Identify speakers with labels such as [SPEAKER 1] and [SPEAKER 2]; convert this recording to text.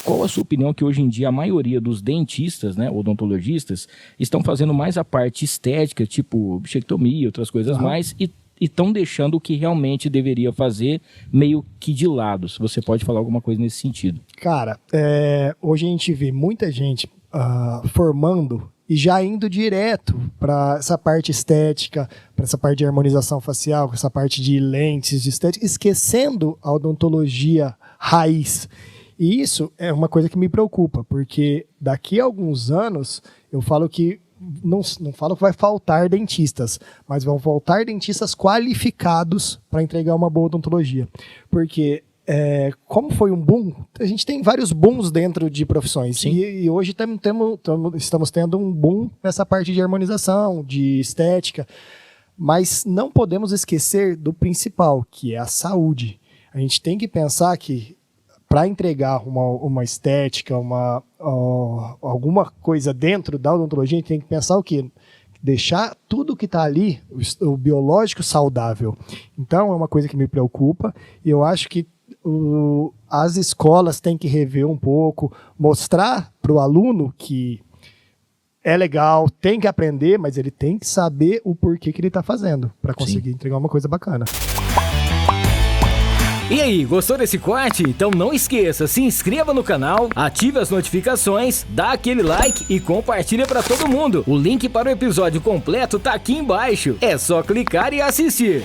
[SPEAKER 1] Qual a sua opinião que hoje em dia a maioria dos dentistas, né, odontologistas, estão fazendo mais a parte estética, tipo bichectomia, outras coisas mais, e estão deixando o que realmente deveria fazer meio que de lado? Se você pode falar alguma coisa nesse sentido.
[SPEAKER 2] Cara, hoje a gente vê muita gente formando e já indo direto para essa parte estética, para essa parte de harmonização facial, essa parte de lentes, de estética, esquecendo a odontologia raiz. E isso é uma coisa que me preocupa, porque daqui a alguns anos eu falo que não falo que vai faltar dentistas, mas vão faltar dentistas qualificados para entregar uma boa odontologia. Porque como foi um boom, a gente tem vários booms dentro de profissões. E hoje estamos tendo um boom nessa parte de harmonização, de estética, mas não podemos esquecer do principal, que é a saúde. A gente tem que pensar que para entregar uma estética, alguma coisa dentro da odontologia, a gente tem que pensar o quê? Deixar tudo que está ali, o biológico, saudável. Então, é uma coisa que me preocupa, e eu acho que as escolas têm que rever um pouco, mostrar para o aluno que é legal, tem que aprender, mas ele tem que saber o porquê que ele está fazendo, para conseguir entregar uma coisa bacana.
[SPEAKER 3] E aí, gostou desse corte? Então não esqueça, se inscreva no canal, ative as notificações, dá aquele like e compartilha para todo mundo. O link para o episódio completo tá aqui embaixo. É só clicar e assistir.